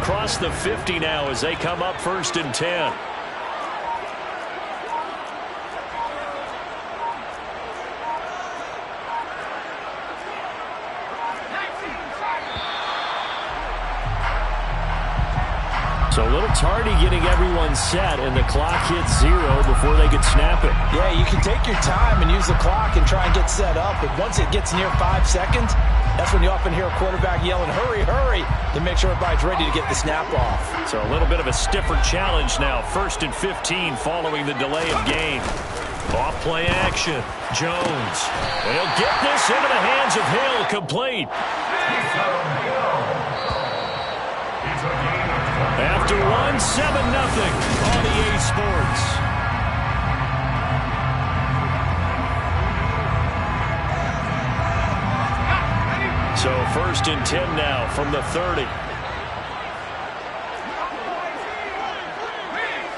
across the 50 now as they come up 1st and 10. So a little tardy getting everyone set, and the clock hits 0 before they could snap it. Yeah, you can take your time and use the clock and try and get set up, but once it gets near 5 seconds, that's when you often hear a quarterback yelling, hurry, hurry, to make sure everybody's ready to get the snap off. So a little bit of a stiffer challenge now. 1st and 15 following the delay of game. Off play action. Jones. They'll get this into the hands of Hill. Complete. After 1, 7-0 on EA Sports. So 1st and 10 now from the 30.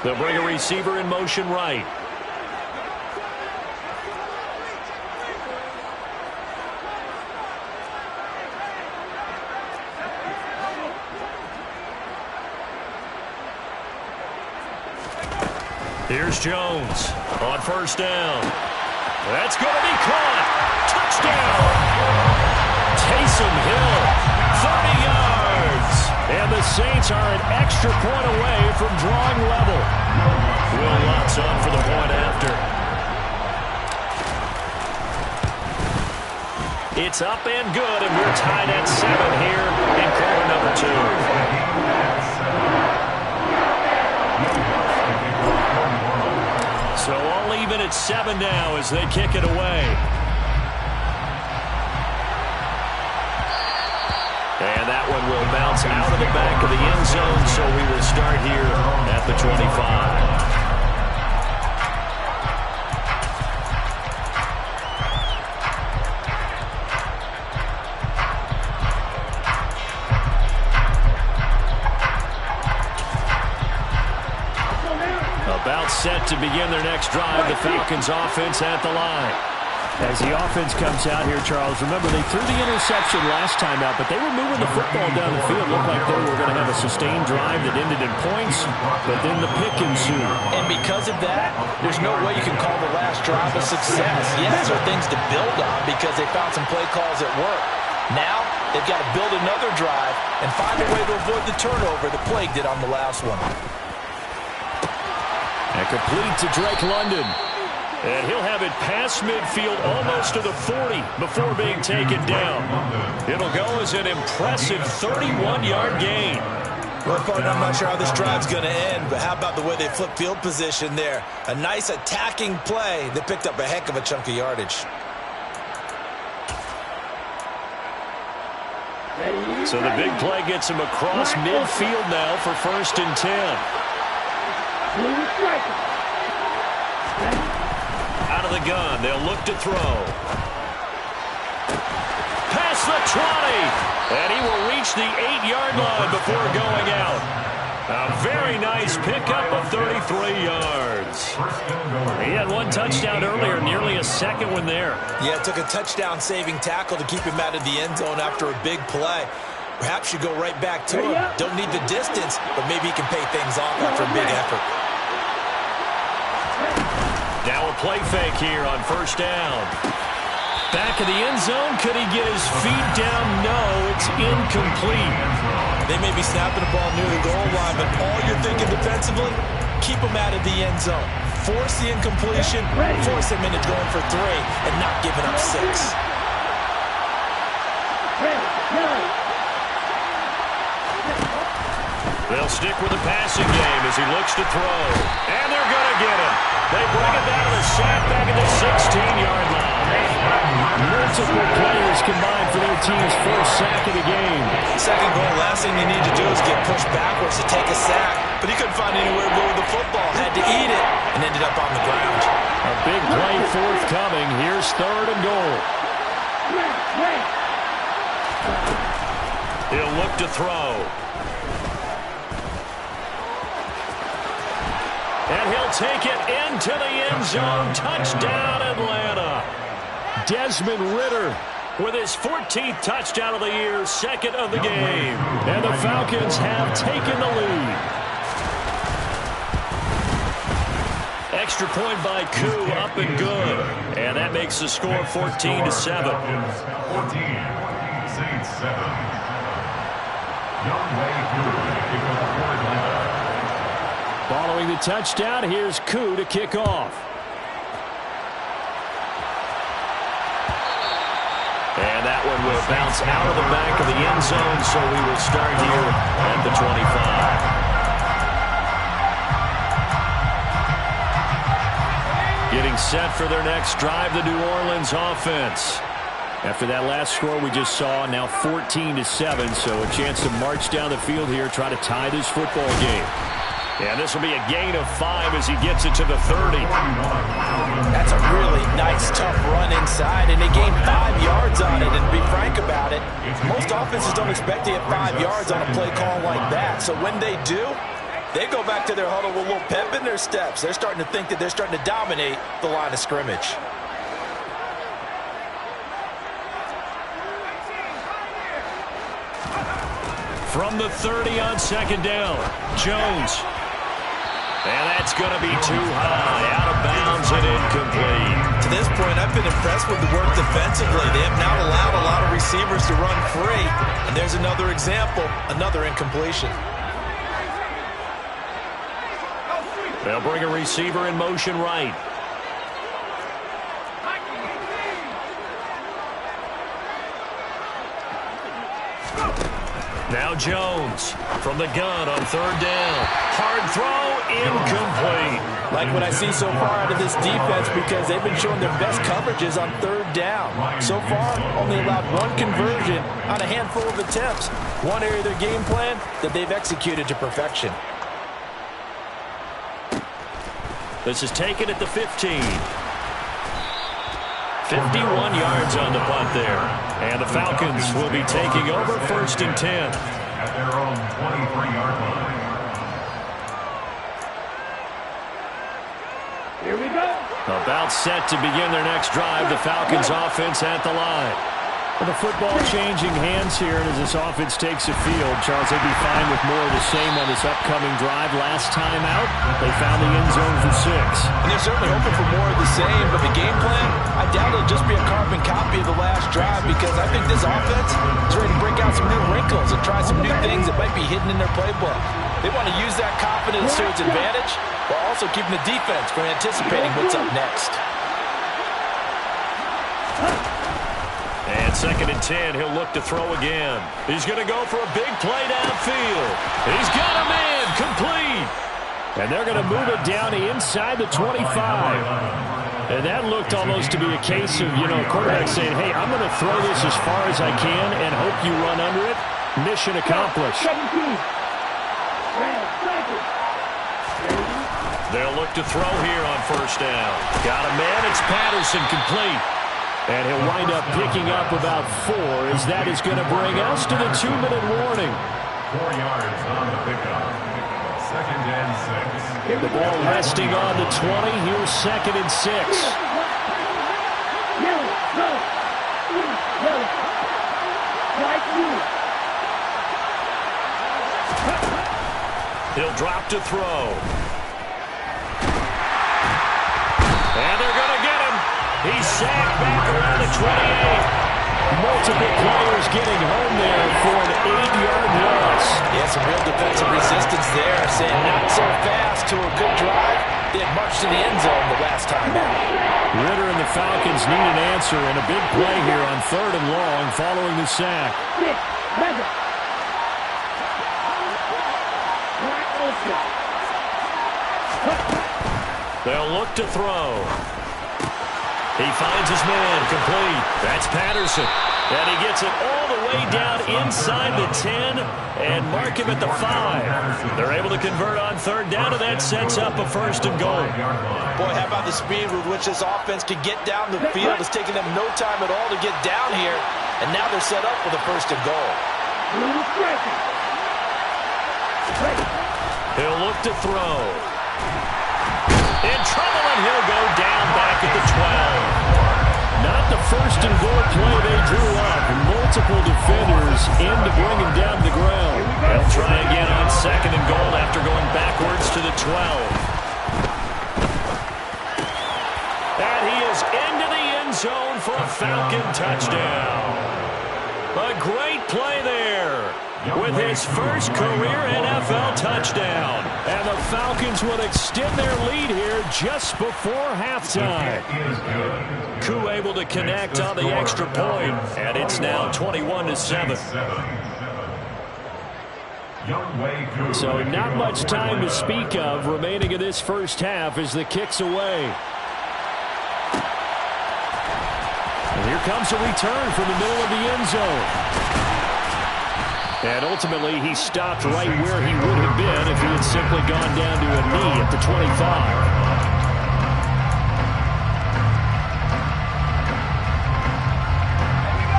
They'll bring a receiver in motion right. Here's Jones on 1st down. That's going to be caught. Touchdown. Taysom Hill, 30 yards. And the Saints are an extra point away from drawing level. Will Lutz on for the point after. It's up and good, and we're tied at 7 here in quarter number 2. So all even at 7 now as they kick it away. And that one will bounce out of the back of the end zone, so we will start here at the 25. About set to begin their next drive. The Falcons offense at the line. As the offense comes out here, Charles, remember they threw the interception last time out, but they were moving the football down the field. Looked like they were going to have a sustained drive that ended in points, but then the pick ensued. And because of that, there's no way you can call the last drive a success. Yes, there are things to build on because they found some play calls that work. Now, they've got to build another drive and find a way to avoid the turnover the Plague did on the last one. And complete to Drake London. And he'll have it past midfield almost to the 40 before being taken down. It'll go as an impressive 31-yard gain. Well, partner, I'm not sure how this drive's going to end, but how about the way they flip field position there? A nice attacking play that picked up a heck of a chunk of yardage. So the big play gets him across midfield now for 1st and 10. Out of the gun, they'll look to throw. Past the 20, and he will reach the 8-yard line before going out. A very nice pickup of 33 yards. He had one touchdown earlier, nearly a second one there. Yeah, it took a touchdown-saving tackle to keep him out of the end zone after a big play. Perhaps you go right back to him. Don't need the distance, but maybe he can pay things off after a big effort. Now a play fake here on 1st down. Back of the end zone. Could he get his feet down? No, it's incomplete. They may be snapping the ball near the goal line, but all you're thinking defensively, keep them out of the end zone. Force the incompletion, force them into going for 3, and not giving up 6. They'll stick with the passing game as he looks to throw. And they're going to get him. They bring it down to the sack back at the 16-yard line. Multiple players combined for their team's first sack of the game. Second goal, last thing you need to do is get pushed backwards to take a sack. But he couldn't find anywhere to go with the football. Had to eat it and ended up on the ground. A big play forthcoming. Here's 3rd and goal. He'll look to throw. And he'll take it into the end zone. Touchdown, Atlanta. Desmond Ridder with his 14th touchdown of the year, second of the game. And the Falcons have taken the lead. Extra point by Koo, up and good. And that makes the score 14-7. 14, Saints 7. Following the touchdown, here's Koo to kick off. And that one will bounce out of the back of the end zone, so we will start here at the 25. Getting set for their next drive, the New Orleans offense. After that last score we just saw, now 14-7, so a chance to march down the field here, try to tie this football game. And this will be a gain of 5 as he gets it to the 30. That's a really nice, tough run inside, and they gained 5 yards on it. And to be frank about it, most offenses don't expect to get 5 yards on a play call like that. So when they do, they go back to their huddle with a little pep in their steps. They're starting to think that they're starting to dominate the line of scrimmage. From the 30 on second down, Jones. And that's going to be too high, out of bounds and incomplete. To this point, I've been impressed with the work defensively. They have not allowed a lot of receivers to run free. And there's another example, another incompletion. They'll bring a receiver in motion right. Now Jones from the gun on third down. Hard throw, incomplete. Like what I see so far out of this defense, because they've been showing their best coverages on third down. So far, only allowed 1 conversion on a handful of attempts. One area of their game plan that they've executed to perfection. This is taken at the 15. 51 yards on the punt there. And the Falcons will be taking over first and 10. At their own 23-yard line. Here we go. About set to begin their next drive. The Falcons offense at the line. Well, the football changing hands here, and as this offense takes the field, Charles, they'd be fine with more of the same on this upcoming drive. Last time out, they found the end zone for 6. And they're certainly hoping for more of the same, but the game plan, I doubt it'll just be a carbon copy of the last drive, because I think this offense is ready to break out some new wrinkles and try some new things that might be hidden in their playbook. They want to use that confidence to its advantage, while also keeping the defense from anticipating what's up next. And second and 10, he'll look to throw again. He's going to go for a big play downfield. He's got a man complete. And they're going to move it down inside the 25. And that looked almost to be a case of, quarterback saying, hey, I'm going to throw this as far as I can and hope you run under it. Mission accomplished. They'll look to throw here on first down. Got a man. It's Patterson complete. And he'll wind up picking up about 4, as that is going to bring us to the 2-minute warning. 4 yards on the pickup. Second and 6. The ball resting on the 20. Here's second and 6. He'll drop to throw. And they're going to get him. He's sacked back around the 28. Multiple players getting home there for an 8-yard loss. Yeah, some real defensive resistance there, saying not so fast to a good drive. They had marched to the end zone the last time out. Ritter and the Falcons need an answer, and a big play here on third and long following the sack. They'll look to throw. He finds his man, complete. That's Patterson. And he gets it all the way down inside the 10 and mark him at the 5. They're able to convert on third down, and that sets up a first and goal. Boy, how about the speed with which this offense can get down the field? It's taking them no time at all to get down here, and now they're set up for the first and goal. He'll look to throw. In trouble, and he'll go down back at the 12. Not not the first and goal play they drew up. Multiple defenders in to bring him down to the ground. They'll try again on second and goal after going backwards to the 12. And he is into the end zone for a Falcon touchdown. A great play there with his first career NFL touchdown. And the Falcons will extend their lead here just before halftime. Koo able to connect on the extra point, and it's now 21-7. So not much time to speak of remaining in this first half as the kick's away. And here comes a return from the middle of the end zone. And ultimately, he stopped right where he would have been if he had simply gone down to a knee at the 25.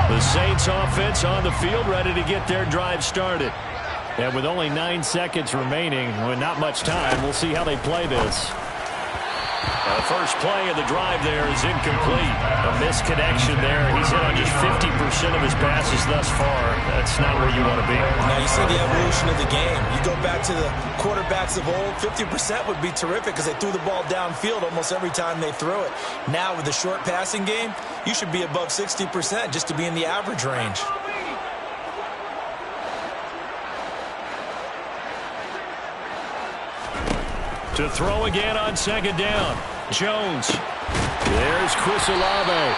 The Saints offense on the field ready to get their drive started. And with only 9 seconds remaining, with not much time, we'll see how they play this. The first play of the drive there is incomplete. A misconnection there. He's hit on just 50% of his passes thus far. That's not where you want to be. Now you see the evolution of the game. You go back to the quarterbacks of old, 50% would be terrific because they threw the ball downfield almost every time they threw it. Now with the short passing game, you should be above 60% just to be in the average range. To throw again on second down. Jones. There's Chris Olave.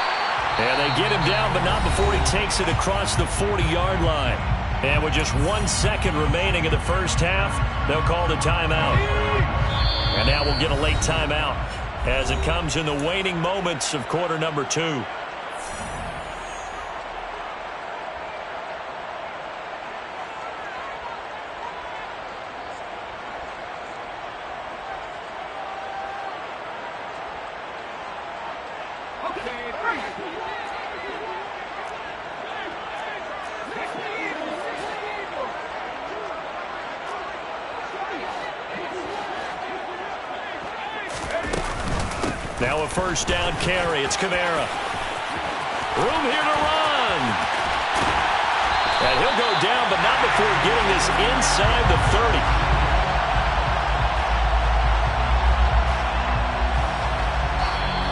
And they get him down, but not before he takes it across the 40-yard line. And with just 1 second remaining in the first half, they'll call the timeout. And now we'll get a late timeout as it comes in the waning moments of quarter number 2. Now a first down carry. It's Kamara. Room here to run. And he'll go down, but not before getting this inside the 30.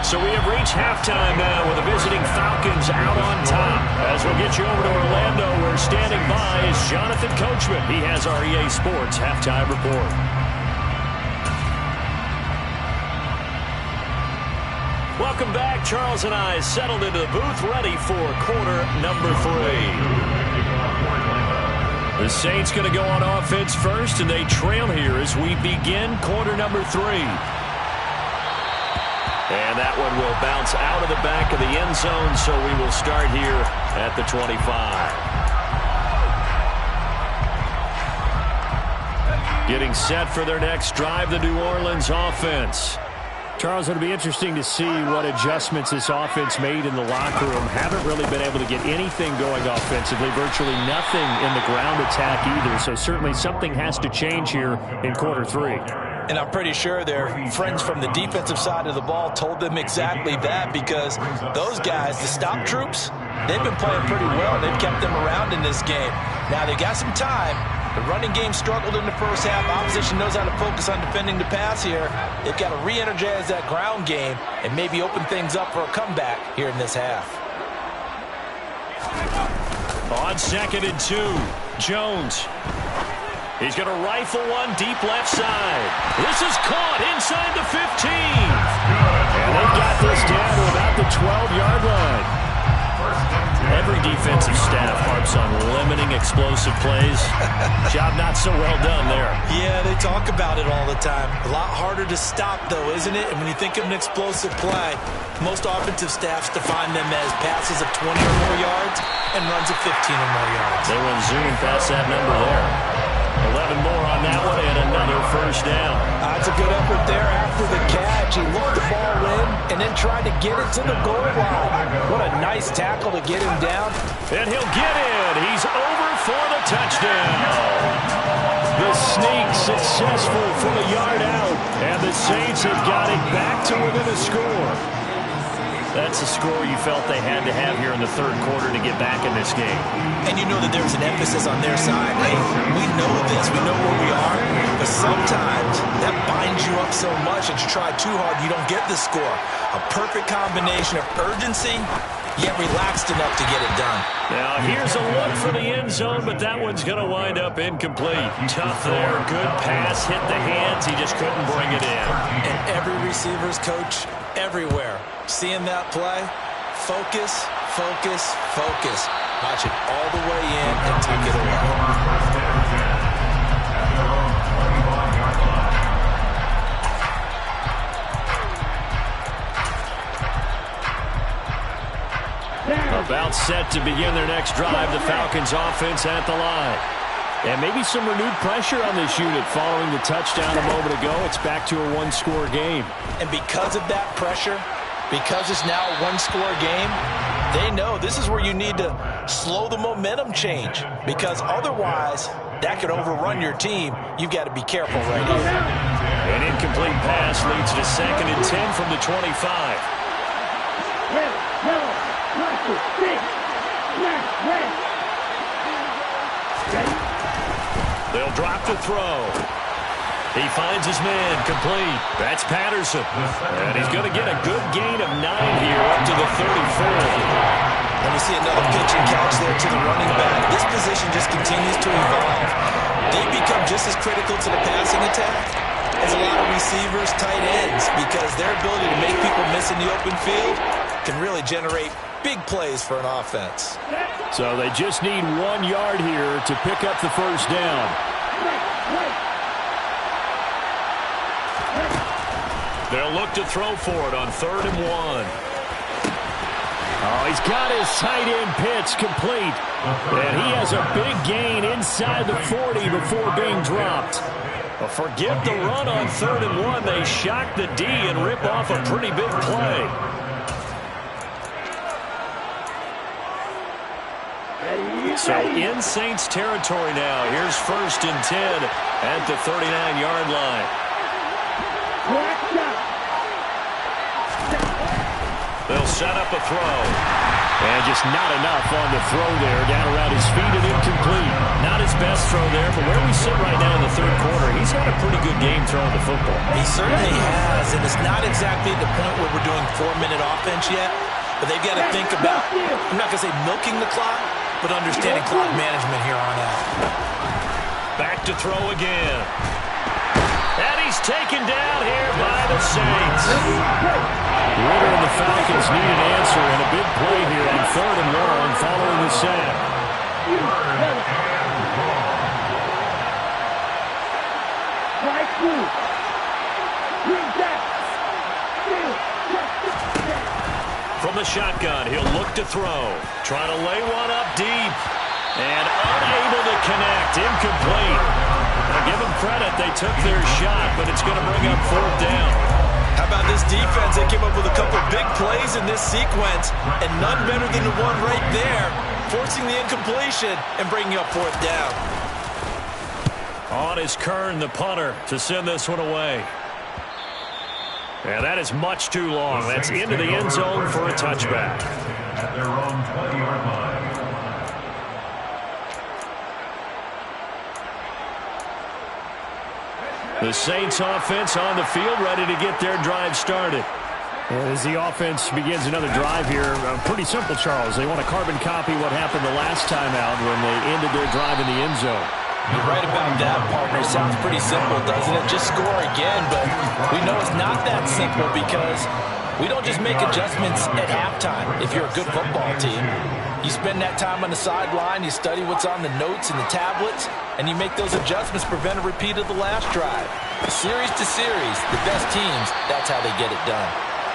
So we have reached halftime now with the visiting Falcons out on top. As we'll get you over to Orlando, where standing by is Jonathan Coachman. He has our EA Sports halftime report. Welcome back. Charles and I settled into the booth ready for quarter number 3. The Saints going to go on offense first, and they trail here as we begin quarter number 3. And that one will bounce out of the back of the end zone, so we will start here at the 25. Getting set for their next drive, the New Orleans offense. Charles, it'll be interesting to see what adjustments this offense made in the locker room. Haven't really been able to get anything going offensively, virtually nothing in the ground attack either. So certainly something has to change here in quarter 3. And I'm pretty sure their friends from the defensive side of the ball told them exactly that, because those guys, the stop troops, they've been playing pretty well. They've kept them around in this game. Now they got some time. The running game struggled in the first half. Opposition knows how to focus on defending the pass here. They've got to re-energize that ground game and maybe open things up for a comeback here in this half. On second and 2, Jones. He's going to rifle one deep left side. This is caught inside the 15. And they've got this down to about the 12-yard line. Every defensive staff harps on limiting explosive plays. Job not so well done there. Yeah, they talk about it all the time. A lot harder to stop, though, isn't it? And when you think of an explosive play, most offensive staffs define them as passes of 20 or more yards and runs of 15 or more yards. They went zooming past that number there. 11 more on that one and another first down. That's a good effort there after the catch. He looked the ball in and then tried to get it to the goal line. What a nice tackle to get him down. And he'll get in. He's over for the touchdown. The sneak successful from a yard out. And the Saints have got it back to within a score. That's the score you felt they had to have here in the third quarter to get back in this game. And you know that there's an emphasis on their side. Hey, we know this. We know where we are. But sometimes that binds you up so much that you try too hard, you don't get the score. A perfect combination of urgency, yet relaxed enough to get it done. Now, here's a look for the end zone, but that one's going to wind up incomplete. Tough there. Good pass. Hit the hands. He just couldn't bring it in. And every receiver's coach everywhere, seeing that play, focus, focus, focus. Watch it all the way in and tuck it away. About set to begin their next drive, the Falcons offense at the line. And maybe some renewed pressure on this unit following the touchdown a moment ago. It's back to a one-score game. And because of that pressure, because it's now a one-score game, they know this is where you need to slow the momentum change. Because otherwise, that could overrun your team. You've got to be careful right here. An incomplete pass leads to 2nd and 10 from the 25. They'll drop the throw. He finds his man, complete. That's Patterson. And he's going to get a good gain of 9 here up to the 34. And we see another pitch and catch there to the running back. This position just continues to evolve. They become just as critical to the passing attack as a lot of receivers, tight ends, because their ability to make people miss in the open field can really generate big plays for an offense. So they just need 1 yard here to pick up the first down. They'll look to throw for it on 3rd and 1. Oh, he's got his tight end pitch complete. And he has a big gain inside the 40 before being dropped. Well, forget the run on 3rd and 1. They shock the D and rip off a pretty big play. So in Saints territory now. Here's 1st and 10 at the 39-yard line. They'll set up a throw. And just not enough on the throw there. Down around his feet and incomplete. Not his best throw there, but where we sit right now in the third quarter, he's had a pretty good game throwing the football. He certainly has, and it's not exactly the point where we're doing 4-minute offense yet, but they've got to think about, I'm not going to say milking the clock, but understanding clock management here on out. Back to throw again. And he's taken down here by the Saints. Ritter and the Falcons need an answer, and a big play here on 3rd and 1 following the sack. From the shotgun, he'll look to throw. Trying to lay one up deep. And unable to connect. Incomplete. Now give them credit. They took their shot, but it's going to bring up 4th down. How about this defense? They came up with a couple big plays in this sequence, and none better than the one right there, forcing the incompletion and bringing up 4th down. On is Kern, the punter, to send this one away. Yeah, that is much too long. That's into the end zone for a touchback. At their own 20-yard line. The Saints offense on the field, ready to get their drive started. As the offense begins another drive here, pretty simple, Charles. They want to carbon copy what happened the last time out when they ended their drive in the end zone. You're right about that, partner. Sounds pretty simple, doesn't it? Just score again, but we know it's not that simple because we don't just make adjustments at halftime if you're a good football team. You spend that time on the sideline, you study what's on the notes and the tablets, and you make those adjustments to prevent a repeat of the last drive. Series to series, the best teams, that's how they get it done.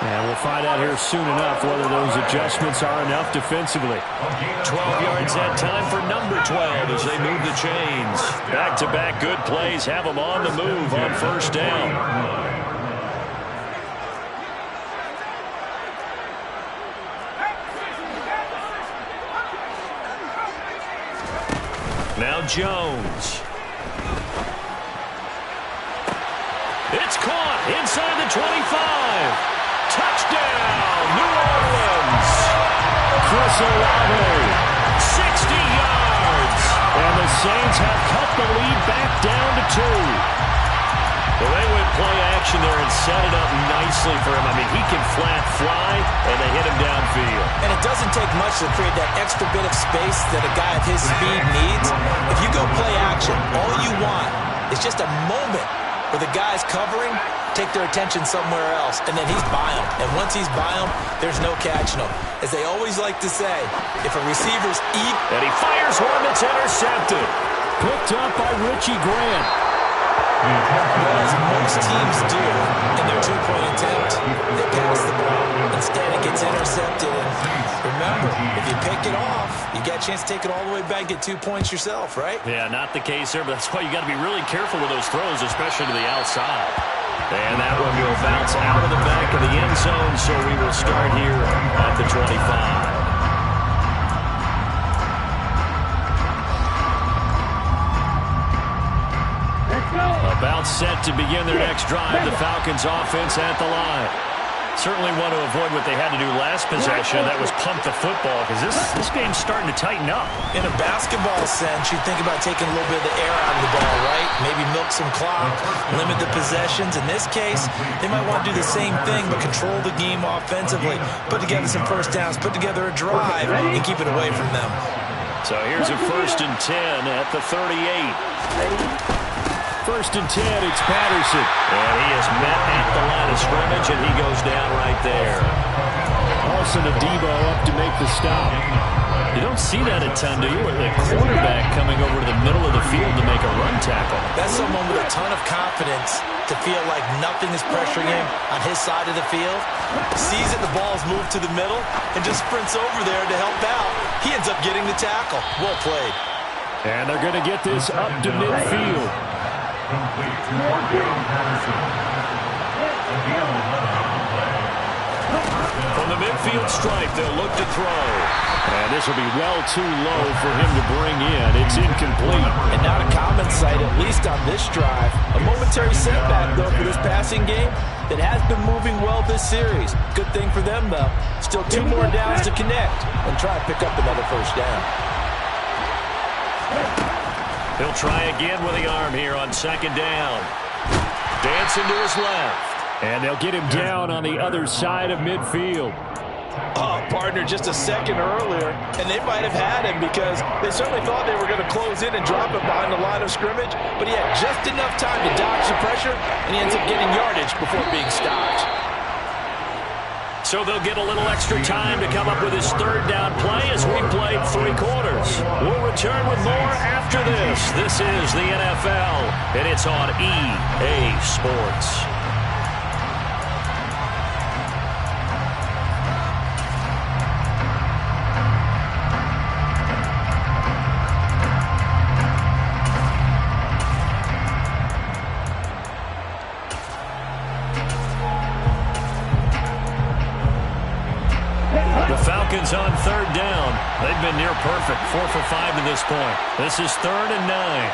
And we'll find out here soon enough whether those adjustments are enough defensively. 12 yards that time for number 12 as they move the chains. Back-to-back good plays have them on the move on 1st down. Now Jones. It's caught inside the 25. Touchdown, New Orleans. Chris Olave, 60 yards. And the Saints have cut the lead back down to 2. Well, they went play action there and set it up nicely for him. I mean, he can flat fly, and they hit him downfield. And it doesn't take much to create that extra bit of space that a guy of his speed needs. If you go play action, all you want is just a moment where the guy's covering, take their attention somewhere else, and then he's by him. And once he's by him, there's no catching him. As they always like to say, if a receiver's eat... And he fires one that's intercepted. Picked up by Richie Grant. As most teams do in their two-point attempt, they pass the ball. Instead, it gets intercepted. And remember, if you pick it off, you get a chance to take it all the way back, get 2 points yourself, right? Yeah, not the case there, but that's why you got to be really careful with those throws, especially to the outside. And that one will bounce out of the back of the end zone, so we will start here at the 25. About set to begin their next drive, the Falcons offense at the line. Certainly want to avoid what they had to do last possession. That was pump the football, because this game's starting to tighten up. In a basketball sense, you think about taking a little bit of the air out of the ball, right? Maybe milk some clock, limit the possessions. In this case, they might want to do the same thing, but control the game offensively. Put together some first downs, put together a drive, and keep it away from them. So here's a 1st and 10 at the 38. 1st and 10, it's Patterson. And he is met at the line of scrimmage, and he goes down right there. Paulson Adebo up to make the stop. You don't see that a ton, do you? With the quarterback coming over to the middle of the field to make a run tackle. That's someone with a ton of confidence to feel like nothing is pressuring him on his side of the field. Sees that the ball's moved to the middle and just sprints over there to help out. He ends up getting the tackle. Well played. And they're going to get this up to midfield. Complete to Cordell Patterson. From the midfield stripe, they'll look to throw. And this will be well too low for him to bring in. It's incomplete. And not a common sight, at least on this drive. A momentary setback, though, for this passing game that has been moving well this series. Good thing for them, though. Still 2 more downs to connect and try to pick up another first down. He'll try again with the arm here on 2nd down. Dancing to his left. And they'll get him down on the other side of midfield. Oh, partner, just a second earlier, and they might have had him because they certainly thought they were going to close in and drop him behind the line of scrimmage, but he had just enough time to dodge the pressure, and he ends up getting yardage before being stopped. So they'll get a little extra time to come up with his 3rd down play as we played 3 quarters. We'll return with more after this. This is the NFL, and it's on EA Sports. On 3rd down. They've been near perfect. 4 for 5 to this point. This is 3rd and 9.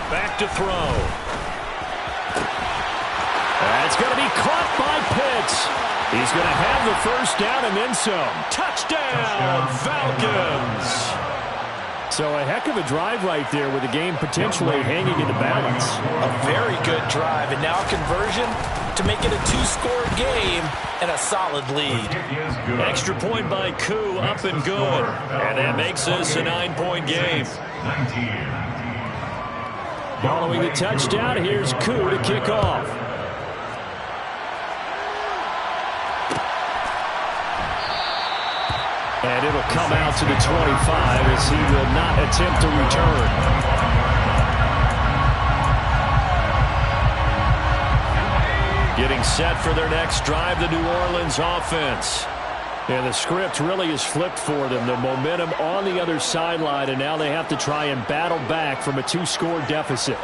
Back to throw. That's going to be caught by Pitts. He's going to have the 1st down and then some. Touchdown, Falcons. So a heck of a drive right there with the game potentially hanging in the balance. A very good drive, and now conversion to make it a 2-score game and a solid lead. Extra point by Koo, up and good. And that makes this a 9-point game. Following the touchdown, here's Koo to kick off. And it'll come out to the 25 as he will not attempt to return. Getting set for their next drive, the New Orleans offense. And the script really is flipped for them. The momentum on the other sideline, and now they have to try and battle back from a 2-score deficit.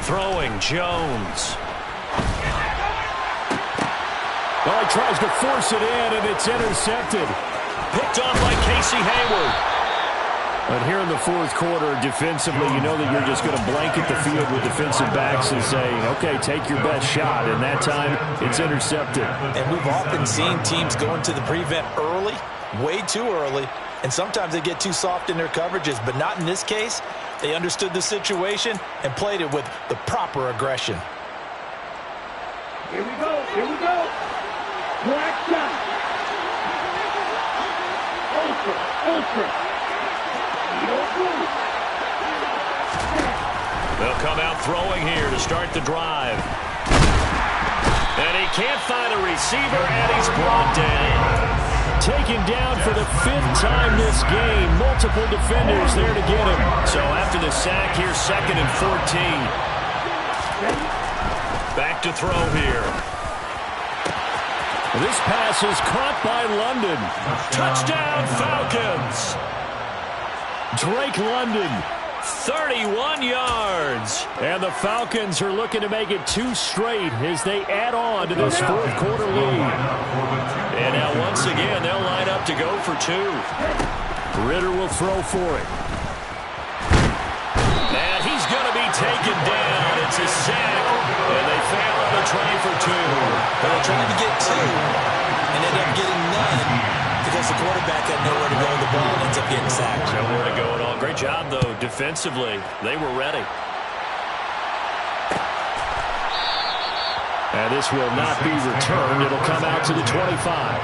Throwing, Jones. he tries to force it in, and it's intercepted. Picked off by Casey Hayward. But here in the fourth quarter, defensively, you know that you're just going to blanket the field with defensive backs and say, okay, take your best shot. And that time, it's intercepted. And we've often seen teams go into the prevent early, way too early, and sometimes they get too soft in their coverages. But not in this case. They understood the situation and played it with the proper aggression. Here we go. Here we go. Black shot. Ultra. They'll come out throwing here to start the drive. And he can't find a receiver, and he's brought down. Taken down for the 5th time this game. Multiple defenders there to get him. So after the sack, here's 2nd and 14. Back to throw here. This pass is caught by London. Touchdown, Falcons. Drake London, 31 yards. And the Falcons are looking to make it 2 straight as they add on to this fourth quarter lead. And now once again, they'll line up to go for 2. Ritter will throw for it. And he's going to be taken down. It's a sack. And they fail on the try for 2. Well, trying to get 2 and end up getting none. Because the quarterback had nowhere to go, the ball ends up getting sacked. Nowhere to go at all. Great job, though, defensively. They were ready. And this will not be returned. It'll come out to the 25.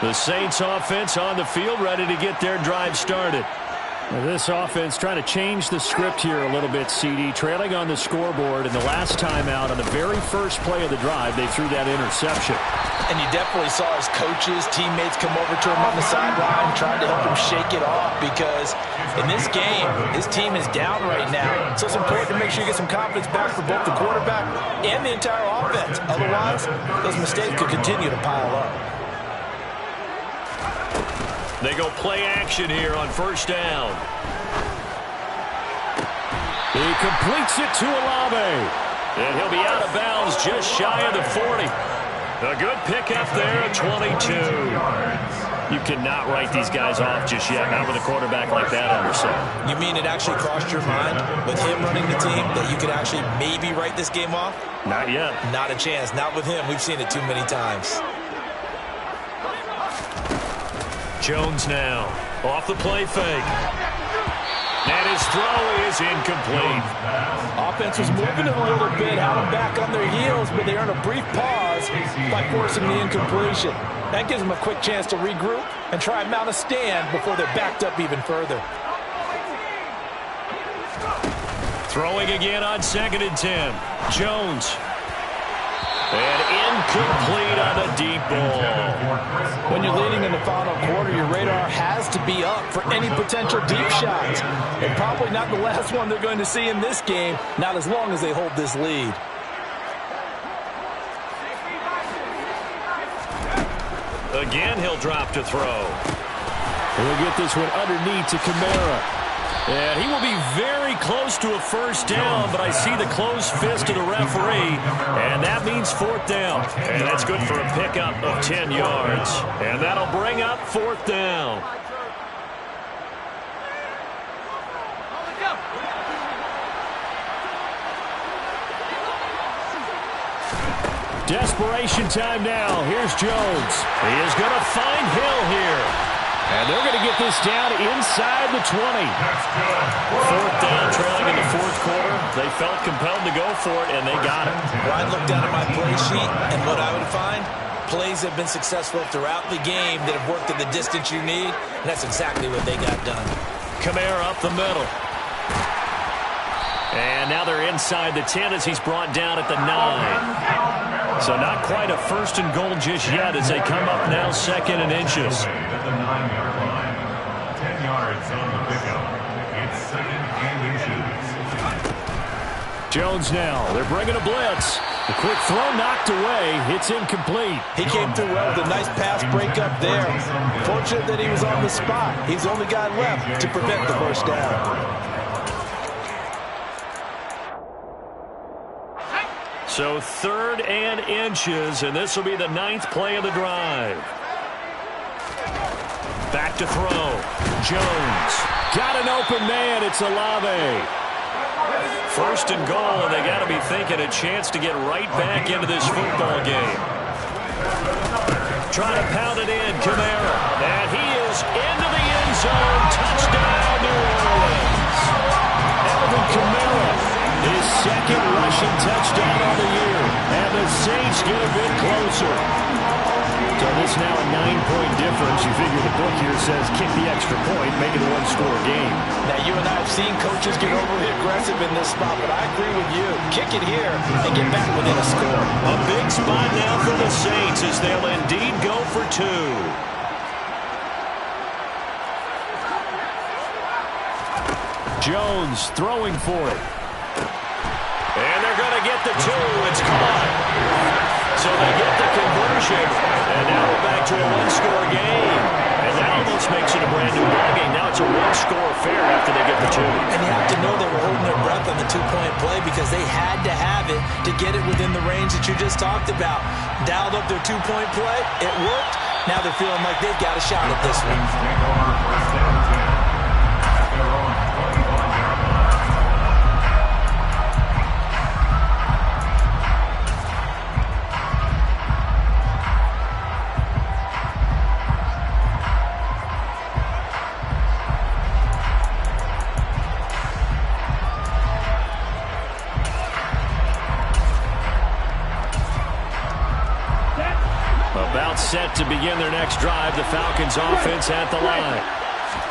The Saints offense on the field, ready to get their drive started. This offense trying to change the script here a little bit, CD. Trailing on the scoreboard, and the last time out on the very first play of the drive, they threw that interception. And you definitely saw his coaches, teammates come over to him on the sideline, trying to help him shake it off, because in this game, his team is down right now. So it's important to make sure you get some confidence back for both the quarterback and the entire offense. Otherwise, those mistakes could continue to pile up. They go play action here on first down. He completes it to Olave. And he'll be out of bounds just shy of the 40. A good pickup there at 22. You cannot write these guys off just yet, not with a quarterback like that under center. You mean it actually crossed your mind with him running the team that you could actually maybe write this game off? Not yet. Not a chance. Not with him. We've seen it too many times. Jones now off the play fake. And his throw is incomplete. Offense was moving it a little bit, had them back on their heels, but they earned a brief pause by forcing the incompletion. That gives them a quick chance to regroup and try and mount a stand before they're backed up even further. Throwing again on 2nd and 10. Jones. And incomplete on the deep ball. When you're leading in the final quarter, your radar has to be up for any potential deep shots. And probably not the last one they're going to see in this game, not as long as they hold this lead. Again, he'll drop to throw. He'll get this one underneath to Kamara. And he will be very close to a first down, but I see the closed fist of the referee, and that means 4th down. And that's good for a pickup of 10 yards. And that'll bring up 4th down. Desperation time now. Here's Jones. He is going to find Hill here. And they're going to get this down inside the 20. 4th down, trailing in the fourth quarter. They felt compelled to go for it, and they got it. Well, I looked down at my play sheet, and what I would find, plays have been successful throughout the game that have worked at the distance you need, and that's exactly what they got done. Kamara up the middle. And now they're inside the 10 as he's brought down at the 9. So not quite a 1st and goal just yet as they come up now 2nd and inches. At the 9-yard line. 10 yards on the pickup. It's 2nd and inches. Jones now. They're bringing a blitz. A quick throw knocked away. It's incomplete. He came through well with a nice pass breakup there. Fortunate that he was on the spot. He's the only guy left to prevent the first down. So 3rd and inches, and this will be the 9th play of the drive. Back to throw. Jones. Got an open man. It's Olave. 1st and goal, and they got to be thinking a chance to get right back into this football game. Trying to pound it in. Kamara. And he is into the end zone. Touchdown, New Orleans. Alvin Kamara. His 2nd rushing touchdown of the year. And the Saints get a bit closer. So this now a 9-point difference. You figure the book here says kick the extra point, make it a 1-score game. Now, you and I have seen coaches get overly aggressive in this spot, but I agree with you. Kick it here and get back within a score. A big spot now for the Saints as they'll indeed go for 2. Jones throwing for it. And they're going to get the 2. It's caught. So they get the conversion. And now we're back to a 1-score game. And that almost makes it a brand new ball game. Now it's a 1-score affair after they get the 2. And you have to know they were holding their breath on the 2-point play because they had to have it to get it within the range that you just talked about. Dialed up their 2-point play. It worked. Now they're feeling like they've got a shot at this one. Set to begin their next drive. The Falcons offense at the line.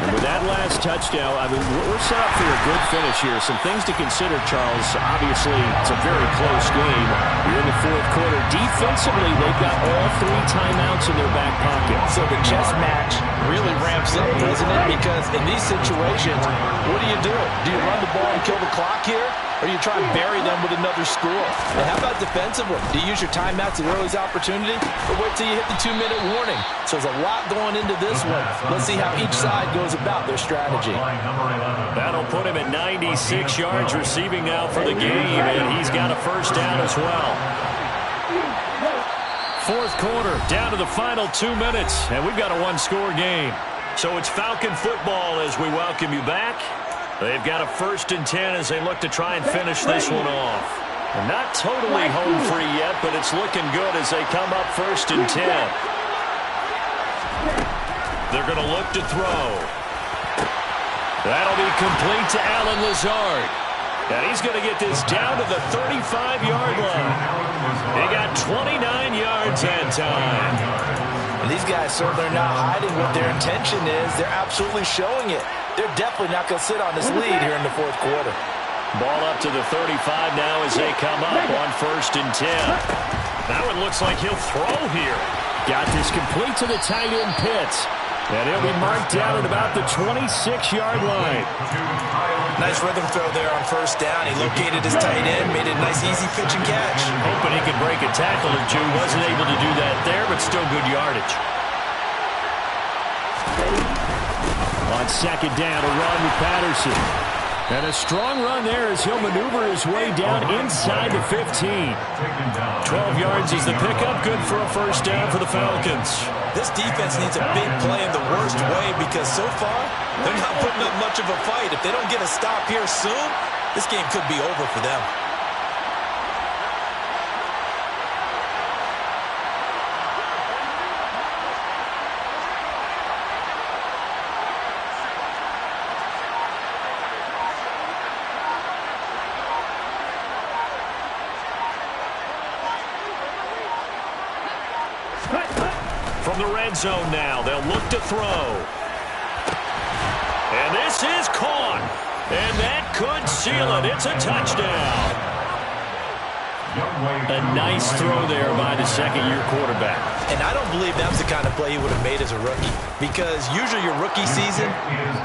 And with that last touchdown, I mean, we're set up for a good finish here. Some things to consider, Charles. Obviously, it's a very close game. You're in the 4th quarter. Defensively, they've got all 3 timeouts in their back pocket. So the chess match really ramps up, doesn't it? Because in these situations, what do? Do you run the ball and kill the clock here? Or do you try and bury them with another score? And how about defensively? Do you use your timeouts at earliest opportunity? Or wait till you hit the 2-minute warning? So there's a lot going into this one. Let's see how each side goes about their strategy. That'll put him at 96 yards receiving now for the game, and he's got a 1st down as well. 4th quarter, down to the final 2 minutes, and we've got a 1-score game. So it's Falcon football as we welcome you back. They've got a 1st and 10 as they look to try and finish this one off. They're not totally home free yet, but it's looking good as they come up 1st and 10. They're going to look to throw. That'll be complete to Allen Lazard. And he's going to get this down to the 35-yard line. He got 29 yards that time. And these guys certainly are not hiding what their intention is. They're absolutely showing it. They're definitely not going to sit on this lead here in the 4th quarter. Ball up to the 35 now as they come up on 1st and 10. Now it looks like he'll throw here. Got this complete to the tight end Pitts. And he'll be marked down at about the 26-yard line. Nice rhythm throw there on 1st down. He located his tight end, made it a nice easy pitch and catch. Hoping he could break a tackle or two. Wasn't able to do that there, but still good yardage. On 2nd down, a run with Patterson. And a strong run there as he'll maneuver his way down inside the 15. 12 yards is the pickup. Good for a 1st down for the Falcons. This defense needs a big play in the worst way because so far, they're not putting up much of a fight. If they don't get a stop here soon, this game could be over for them. From the red zone now, they'll look to throw. And this is caught. And that could seal it. It's a touchdown. A nice throw there by the 2nd-year quarterback. And I don't believe that's the kind of play he would have made as a rookie. Because usually your rookie season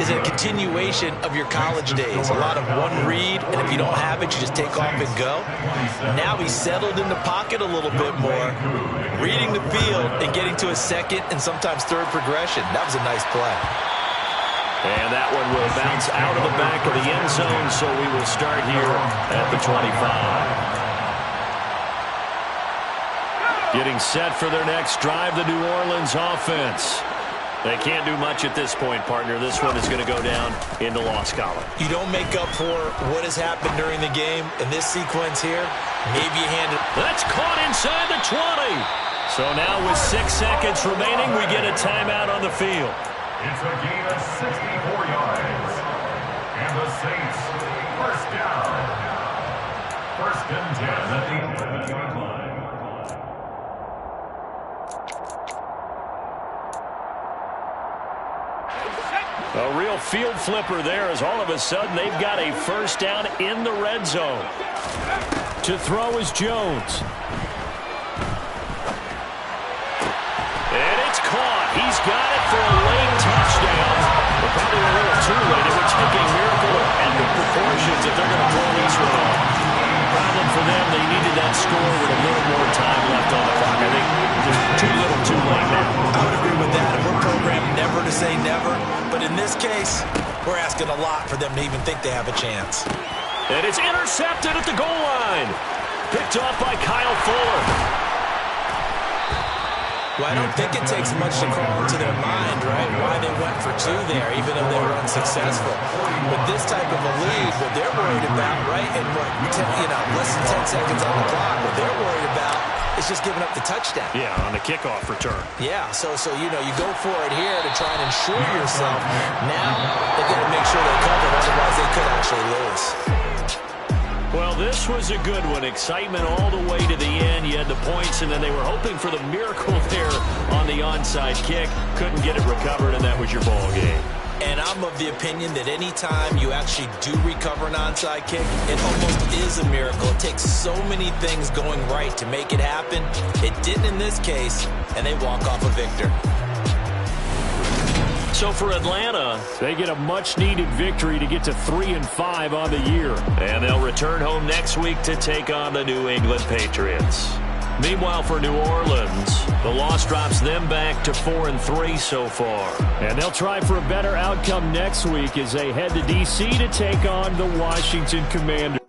is a continuation of your college days. A lot of one read, and if you don't have it, you just take off and go. Now he's settled in the pocket a little bit more, reading the field and getting to a 2nd and sometimes 3rd progression. That was a nice play. And that one will bounce out of the back of the end zone, so we will start here at the 25. Getting set for their next drive, the New Orleans offense. They can't do much at this point, partner. This one is going to go down in the loss column. You don't make up for what has happened during the game. In this sequence here, maybe you hand it. That's caught inside the 20. So now with 6 seconds remaining, we get a timeout on the field. It's a gain of 64 yards. And the Saints, first down. First and 10 at the 11-yard line. A real field flipper there as all of a sudden they've got a first down in the red zone. To throw is Jones. And it's caught. He's got it for a late touchdown. But probably a little too late. It would take a miracle of epic proportions if they're going to pull this one off. Problem for them, they needed that score with a little more time left on the clock. I think just too little too late now. I would agree with that. And we're programmed never to say never. But in this case, we're asking a lot for them to even think they have a chance. And it's intercepted at the goal line. Picked off by Kyle Fuller. Well, I don't think it takes much to crawl into their mind, right, why they went for 2 there, even though they were unsuccessful. With this type of a lead, what they're worried about, right, and less than 10 seconds on the clock, what they're worried about is just giving up the touchdown. Yeah, on the kickoff return. Yeah, so you go for it here to try and ensure yourself. Now they've got to make sure they cover, otherwise they could actually lose. Well, this was a good one. Excitement all the way to the end. You had the points, and then they were hoping for the miracle there on the onside kick. Couldn't get it recovered, and that was your ball game. And I'm of the opinion that any time you actually do recover an onside kick, it almost is a miracle. It takes so many things going right to make it happen. It didn't in this case, and they walk off a victor. So for Atlanta, they get a much-needed victory to get to 3-5 on the year. And they'll return home next week to take on the New England Patriots. Meanwhile, for New Orleans, the loss drops them back to 4-3 so far. And they'll try for a better outcome next week as they head to D.C. to take on the Washington Commanders.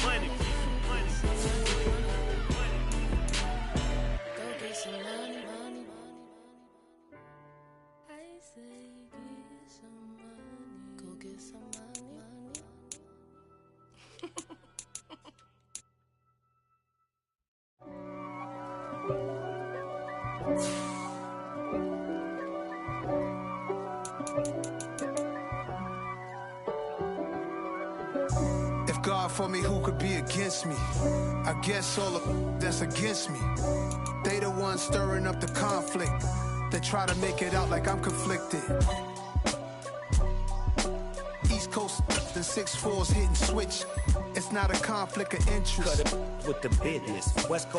Money. Go get some money, money, money. I say get some money. Go get some money, money. If God for me, who could be against me? I guess all of that's against me. They the ones stirring up the conflict. They try to make it out like I'm conflicted. East Coast, the 6'4's hitting switch. It's not a conflict of interest. Cut it with the business. West Coast.